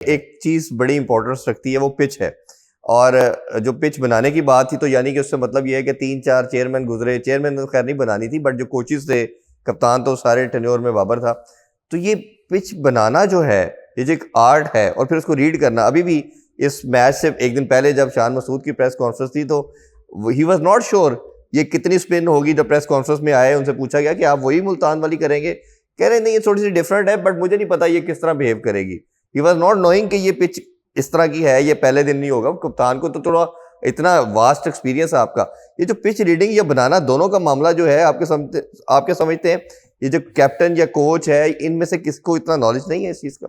एक चीज बड़ी इंपॉर्टेंस रखती है, वो पिच है। और जो पिच बनाने की बात थी, तो यानी कि उससे मतलब ये है कि 3-4 चेयरमैन गुजरे, चेयरमैन तो खैर नहीं बनानी थी, बट जो कोचेस थे, कप्तान तो सारे टेन्योर में बाबर था। तो ये पिच बनाना जो है, ये जो एक आर्ट है, और फिर उसको रीड करना। अभी भी इस मैच से एक दिन पहले जब शान मसूद की प्रेस कॉन्फ्रेंस थी, तो ही वॉज नॉट श्योर ये कितनी स्पिन होगी। जब प्रेस कॉन्फ्रेंस में आए, उनसे पूछा गया कि आप वही मुल्तान वाली करेंगे, कह रहे नहीं, ये थोड़ी सी डिफरेंट है, बट मुझे नहीं पता ये किस तरह बिहेव करेगी। ही वॉज नॉट नोइंग कि ये पिच इस तरह की है, ये पहले दिन नहीं होगा। कप्तान को तो थोड़ा इतना वास्ट एक्सपीरियंस है आपका। ये जो पिच रीडिंग या बनाना, दोनों का मामला जो है, आपके समझते हैं ये जो कैप्टन या कोच है, इनमें से किसको इतना नॉलेज नहीं है इस चीज का?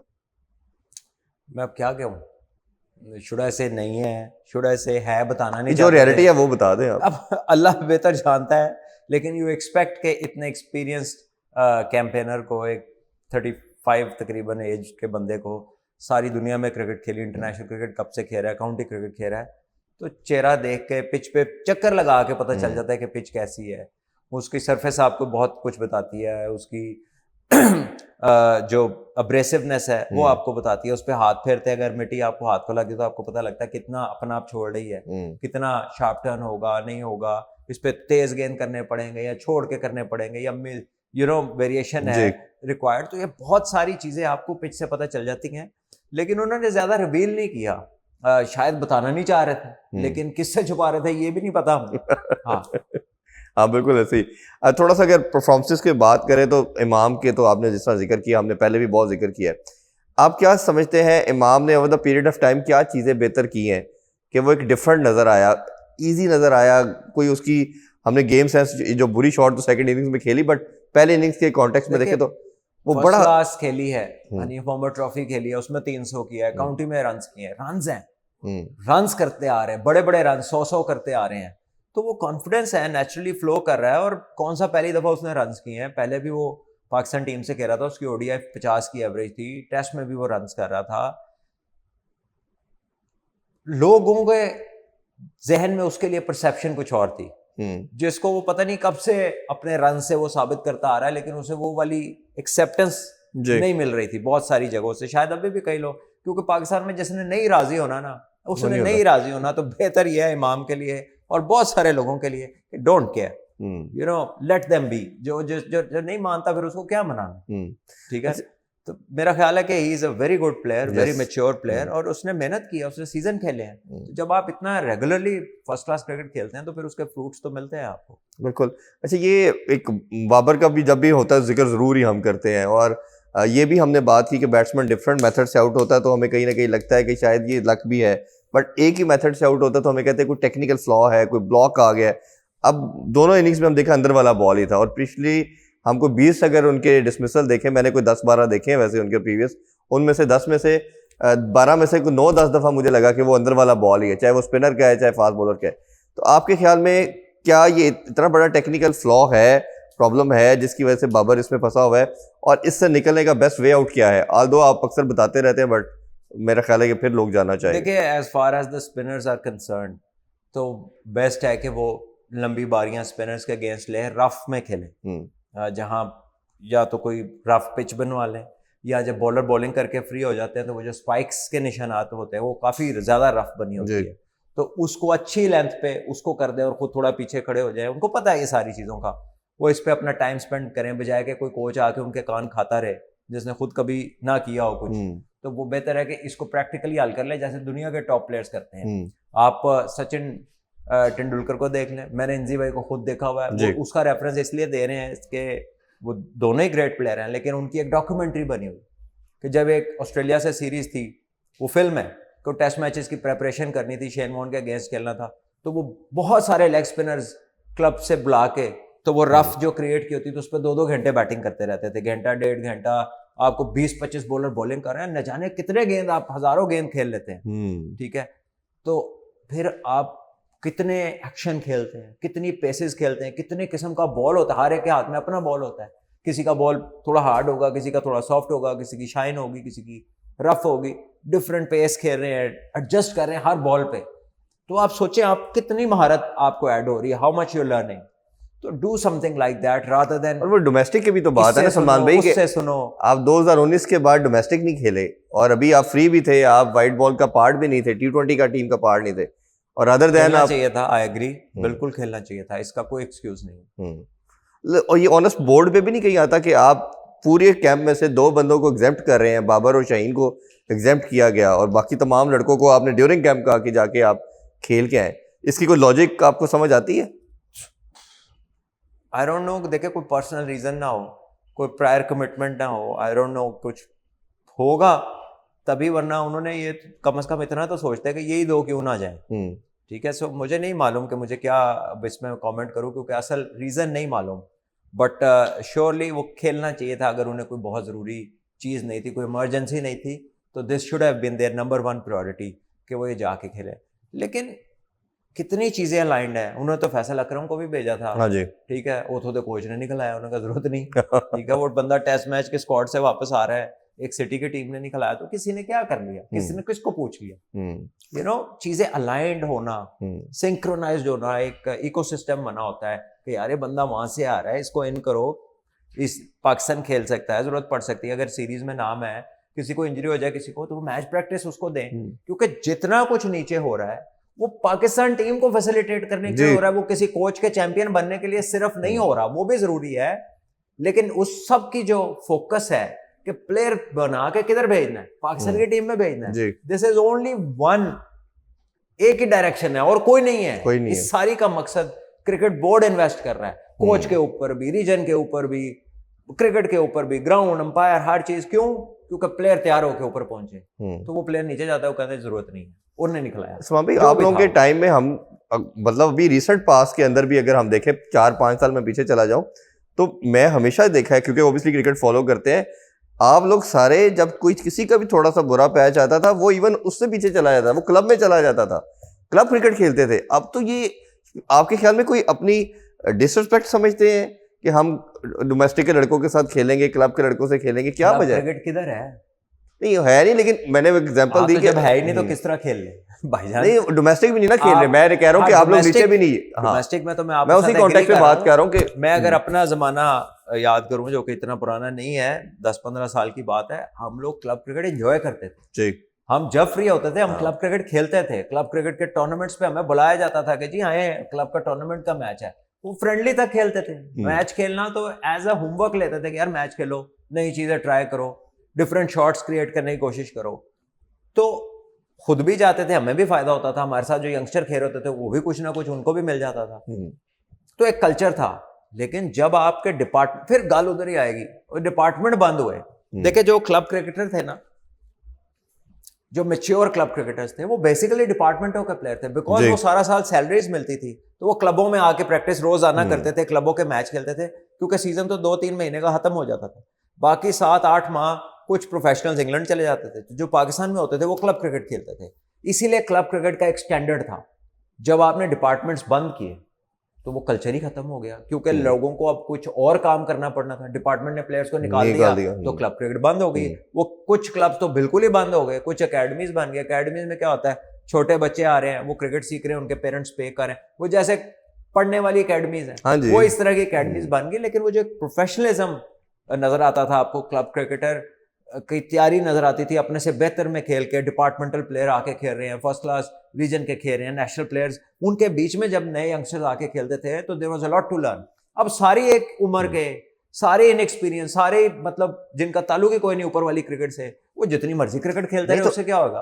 मैं अब क्या कहूँ, शुड आई से नहीं है, शुड आई से है, बताना नहीं जो रियलिटी है वो बता दें आप। अब अल्लाह बेहतर जानता है, लेकिन यू एक्सपेक्ट के इतने एक्सपीरियंस्ड कैंपेनर को, एक 35 तकरीबन एज के बंदे को, सारी दुनिया में क्रिकेट खेली, इंटरनेशनल क्रिकेट कब से खेल रहा है, काउंटी क्रिकेट खेल रहा है, तो चेहरा देख के, पिच पे चक्कर लगा के पता चल जाता है कि पिच कैसी है। उसकी सरफेस आपको बहुत कुछ बताती है, उसकी जो अब्रेसिवनेस है वो आपको बताती है। उस पर हाथ फेरते हैं, अगर मिट्टी आपको हाथ को लगी तो आपको पता लगता है कितना अपना आप छोड़ रही है, कितना शार्प टर्न होगा, नहीं होगा, इस पे तेज गेंद करने पड़ेंगे या छोड़ के करने पड़ेंगे, या वेरिएशन है रिक्वायर्ड। तो ये बहुत सारी चीजें आपको पिच से पता चल जाती हैं, लेकिन उन्होंने ज्यादा रिवील नहीं किया। शायद बताना नहीं चाह रहे थे, लेकिन किससे छुपा रहे थे ये भी नहीं पता हमें। हाँ हाँ, बिल्कुल ऐसे ही। थोड़ा सा अगर परफॉर्मेंसेस की बात करें, तो इमाम के तो आपने जिस तरह जिक्र किया, हमने पहले भी बहुत जिक्र किया है। आप क्या समझते हैं, इमाम ने over the period of time क्या चीज़ें बेहतर की हैं कि वो एक डिफरेंट नज़र आया, ईजी नज़र आया? कोई उसकी, हमने गेम सेंस, जो बुरी शॉट तो सेकंड इनिंग्स में खेली, बट पहले इनिंग्स के कॉन्टेक्स्ट में देखे तो वो बड़ा क्लास खेली है। हनीफ मोहम्मद ट्रॉफी खेली है, उसमें 300 किया है, काउंटी में रन किए हैं, रन्स करते आ रहे हैं, बड़े बड़े रन 100 करते आ रहे हैं। तो वो कॉन्फिडेंस है, नेचुरली फ्लो कर रहा है। और कौन सा पहली दफा उसने रन्स किए हैं, पहले भी वो पाकिस्तान टीम से खेल रहा था, उसकी ओडीआई 50 की एवरेज थी, टेस्ट में भी वो रन्स कर रहा था। लोगों के जहन में उसके लिए परसेप्शन कुछ और थी, जिसको वो पता नहीं कब से अपने रन से वो साबित करता आ रहा है, लेकिन उसे वो वाली एक्सेप्टेंस नहीं मिल रही थी बहुत सारी जगहों से। शायद अभी भी कई लोग, क्योंकि पाकिस्तान में जिसने नहीं राजी होना ना, उसने नहीं राजी होना, तो बेहतर यह है इमाम के लिए और बहुत सारे लोगों के लिए, don't care, let them be. जो जो जो जो नहीं मानता, फिर उसको क्या मनाना, ठीक है। तो मेरा ख्याल है कि he is a very good player, very mature player, और उसने मेहनत की है, उसने सीजन खेले हैं। तो जब आप इतना रेगुलरली फर्स्ट क्लास क्रिकेट खेलते हैं, तो फिर उसके फ्रूट्स तो मिलते हैं आपको। बिल्कुल। अच्छा, ये एक बाबर का भी जब भी होता है जिक्र जरूर ही हम करते हैं, और ये भी हमने बात की कि बैट्समैन डिफरेंट मेथड से आउट होता है, तो हमें कहीं ना कहीं लगता है कि शायद ये लक भी है, बट एक ही मेथड से आउट होता है तो हमें कहते हैं कोई टेक्निकल फ्लॉ है, कोई ब्लॉक आ गया। अब दोनों इनिंग्स में हम देखा अंदर वाला बॉल ही था, और पिछली हमको 20 अगर उनके डिसमिसल देखे, मैंने कोई 10-12 देखे हैं वैसे उनके प्रीवियस, उनमें से 10 में से 12 में से 9-10 दफा मुझे लगा कि वो अंदर वाला बॉल ही है, चाहे वो स्पिनर का है चाहे फास्ट बॉलर का है। तो आपके ख्याल में क्या ये इतना बड़ा टेक्निकल फ्लॉ है, प्रॉब्लम है, जिसकी वजह से बाबर इसमें फंसा हुआ है, और इससे निकलने का बेस्ट वे आउट क्या है? आल्दो आप अक्सर बताते रहते हैं, बट मेरा ख्याल है कि फिर लोग जानना चाहेंगे। देखिए, as far as the spinners are concerned, तो बेस्ट है कि वो लंबी बारियां स्पिनर्स के अगेंस्ट ले, रफ में खेलें, जहां या तो कोई रफ पिच बनवा लें, या जब बॉलर बॉलिंग करके फ्री हो जाते हैं, तो वो जो स्पाइक्स के निशानात होते हैं वो काफी ज्यादा रफ बनी होती है, तो उसको अच्छी लेंथ पे उसको कर दे और खुद थोड़ा पीछे खड़े हो जाए। उनको पता है ये सारी चीजों का, वो इस पे अपना टाइम स्पेंड करें, बजाय के कोई कोच आके उनके कान खाता रहे जिसने खुद कभी ना किया हो कुछ। तो वो बेहतर है कि इसको प्रैक्टिकली हल कर ले, जैसे दुनिया के टॉप प्लेयर्स करते हैं। आप सचिन तेंदुलकर को देख लें, मैंने इंजी भाई को खुद देखा हुआ है, वो उसका रेफरेंस इसलिए दे रहे हैं कि वो दोनों ही ग्रेट प्लेयर हैं, लेकिन उनकी एक डॉक्यूमेंट्री बनी हुई कि जब एक ऑस्ट्रेलिया से सीरीज थी, वो फिल्म है कि टेस्ट मैचेस की प्रेपरेशन करनी थी, शेन वॉर्न के अगेंस्ट खेलना था, तो वो बहुत सारे लेग स्पिनर्स क्लब से बुला के, तो वो रफ जो क्रिएट की होती थी उस पर 2-2 घंटे बैटिंग करते रहते थे, घंटा 1.5 घंटा। आपको 20-25 बॉलर बॉलिंग कर रहे हैं, न जाने कितने गेंद, आप हजारों गेंद खेल लेते हैं, ठीक है। तो फिर आप कितने एक्शन खेलते हैं, कितनी पेसेस खेलते हैं, कितने किस्म का बॉल होता है, हर एक के हाथ में अपना बॉल होता है। किसी का बॉल थोड़ा हार्ड होगा, किसी का थोड़ा सॉफ्ट होगा, किसी की शाइन होगी, किसी की रफ होगी, डिफरेंट पेस खेल रहे हैं, एडजस्ट कर रहे हैं हर बॉल पे। तो आप सोचें आप कितनी महारत आपको ऐड हो रही है, हाउ मच यू लर्निंग। तो do something like that rather than. और वो डोमेस्टिक की भी तो बात है ना सलमान भाई उससे सुनो, आप 2019 के बाद डोमेस्टिक नहीं खेले और अभी आप फ्री भी थे, आप वाइट बॉल का पार्ट भी नहीं थे, T20 का टीम का पार्ट नहीं थे, और अदर देन आप चाहिए था। आई एग्री, बिल्कुल खेलना चाहिए था, इसका कोई एक्सक्यूज नहीं। और ये ऑनेस्ट बोर्ड पे भी नहीं कहीं आता कि आप पूरे कैंप में से 2 बंदों को एग्जेम्प्ट कर रहे हैं, बाबर और शाहीन को एग्जेम्प्ट किया गया और बाकी तमाम लड़कों को आपने ड्यूरिंग कैंप कहा कि जाके आप खेल के आए, इसकी कोई लॉजिक आपको समझ आती है? आई डोंट नो, देखिए कोई पर्सनल रीजन ना हो, कोई प्रायर कमिटमेंट ना हो, आई डोंट नो, कुछ होगा तभी, वरना उन्होंने ये कम से कम इतना तो सोचते हैं कि यही 2 क्यों ना जाए। ठीक है, सो मुझे नहीं मालूम कि मुझे क्या अब इसमें कमेंट करूं, क्योंकि असल रीज़न नहीं मालूम, बट श्योरली वो खेलना चाहिए था। अगर उन्हें कोई बहुत ज़रूरी चीज़ नहीं थी, कोई इमरजेंसी नहीं थी, तो this should have been their number 1 priority कि वो ये जाके खेले। लेकिन कितनी चीज़ें अलाइंड है, उन्होंने तो फैसल अकरम को भी भेजा था। हाँ जी, ठीक है, वो तो कोच ने निकल आया, उन्होंने जरूरत नहीं। ठीक है, वो बंदा टेस्ट मैच के स्क्वाड से वापस आ रहा है, एक सिटी की टीम ने निकलाया, तो किसी ने क्या कर लिया, किसी ने किसको पूछ लिया? यू नो, चीजें अलाइंड होना, सिंक्रोनाइज्ड होना, एक इकोसिस्टम बना होता है कि यार ये बंदा वहां से आ रहा है, इसको इन करो, इस पाकिस्तान खेल सकता है, जरूरत पड़ सकती है, अगर सीरीज में नाम है, किसी को इंजरी हो जाए किसी को, तो वो मैच प्रैक्टिस उसको दें, क्योंकि जितना कुछ नीचे हो रहा है वो पाकिस्तान टीम को फैसिलिटेट करने के लिए हो रहा है, वो किसी कोच के चैंपियन बनने के लिए सिर्फ नहीं हो रहा, वो भी जरूरी है, लेकिन उस सब की जो फोकस है कि प्लेयर बना के किधर भेजना है, पाकिस्तान की टीम में भेजना है, दिस इज ओनली वन, एक ही डायरेक्शन है और कोई नहीं है। इस सारी का मकसद क्रिकेट बोर्ड इन्वेस्ट कर रहा है, कोच के ऊपर भी, रीजन के ऊपर भी, क्रिकेट के ऊपर भी, ग्राउंड, अंपायर, हर चीज। क्यों? क्योंकि प्लेयर तैयार होकर ऊपर पहुंचे, तो वो प्लेयर नीचे जाता है, वो कहते हैं जरूरत नहीं है, उन्होंने निकलाया। सलमान भाई, आप लोगों के टाइम में हम मतलब अभी रिसेंट पास के अंदर भी अगर हम देखें 4-5 साल में पीछे चला जाऊं, तो मैं हमेशा देखा है, क्योंकि ओबियसली क्रिकेट फॉलो करते हैं, आप लोग सारे जब कोई किसी का भी थोड़ा सा बुरा पैच आता था, वो इवन उससे पीछे चला जाता था, वो क्लब में चला जाता था, क्लब क्रिकेट खेलते थे। अब तो ये आपके ख्याल में कोई अपनी डिसरिस्पेक्ट समझते हैं कि हम डोमेस्टिक के लड़कों के साथ खेलेंगे, क्लब के लड़कों से खेलेंगे? क्या वजह है? क्रिकेट किधर है? नहीं है नहीं, लेकिन मैंने एग्जांपल दी कि जब है ही नहीं तो किस तरह खेल ले भाईजान? नहीं, डोमेस्टिक भी नहीं ना खेल रहे, मैं कह रहा हूँ कि आप लोग नीचे भी नहीं। डोमेस्टिक में तो मैं उसी कॉन्टेक्स्ट में बात कर रहा हूँ कि मैं अगर अपना जमाना याद करूँ, जो कि इतना पुराना नहीं है, 10-15 साल की बात है, हम लोग क्लब क्रिकेट एंजॉय करते थे। हम जब फ्री होते थे हम क्लब क्रिकेट खेलते थे, क्लब क्रिकेट के टूर्नामेंट्स पे हमें बुलाया जाता था कि जी आए, क्लब का टूर्नामेंट का मैच है, वो फ्रेंडली तक खेलते थे। मैच खेलना तो एज अ होमवर्क लेते थे कि यार मैच खेलो, नई चीजें ट्राई करो, डिफरेंट शॉट्स क्रिएट करने की कोशिश करो, तो खुद भी जाते थे, हमें भी फायदा होता था, हमारे साथ जो यंगस्टर खेल होते थे वो भी कुछ ना कुछ उनको भी मिल जाता था, तो एक कल्चर था। लेकिन जब आपके डिपार्टमेंट, फिर गाल उधर ही आएगी, और डिपार्टमेंट बंद हुए। देखिए जो क्लब क्रिकेटर थे ना, जो मैच्योर क्लब क्रिकेटर्स थे, वो बेसिकली डिपार्टमेंटों के प्लेयर थे, बिकॉज वो सारा साल सैलरीज मिलती थी, तो वो क्लबों में आके प्रैक्टिस रोज आना करते थे, क्लबों के मैच खेलते थे, क्योंकि सीजन तो 2-3 महीने का खत्म हो जाता था, बाकी 7-8 माह कुछ प्रोफेशनल्स इंग्लैंड चले जाते थे, जो पाकिस्तान में होते थे वो क्लब क्रिकेट खेलते थे। इसीलिए क्लब क्रिकेट का एक स्टैंडर्ड था। जब आपने डिपार्टमेंट्स बंद किए तो वो कल्चर ही खत्म हो गया, क्योंकि लोगों को अब कुछ और काम करना पड़ना था। डिपार्टमेंट ने प्लेयर्स को निकाल दिया तो क्लब क्रिकेट बंद हो गई। वो कुछ क्लब्स तो बिल्कुल ही बंद हो गए, कुछ एकेडमीज बन गए। एकेडमीज में क्या होता है, छोटे बच्चे आ रहे हैं, वो क्रिकेट सीख रहे हैं, उनके पेरेंट्स पे कर रहे हैं, वो जैसे पढ़ने वाली एकेडमीज है, वो इस तरह की एकेडमीज बन गई। लेकिन वो जो प्रोफेशनलिज्म नजर आता था आपको, क्लब क्रिकेटर की तैयारी नजर आती थी, अपने से बेहतर में खेल के, डिपार्टमेंटल प्लेयर आके खेल रहे हैं, फर्स्ट क्लास रीजन के खेल रहे हैं, नेशनल प्लेयर्स, उनके बीच में जब नए यंगस्टर्स आके खेलते थे तो there was a lot to learn. अब सारी एक उम्र के, सारे इनएक्सपीरियंस, सारे मतलब जिनका ताल्लुक ही कोई नहीं ऊपर वाली क्रिकेट से, वो जितनी मर्जी क्रिकेट खेलते रहे, उससे क्या होगा?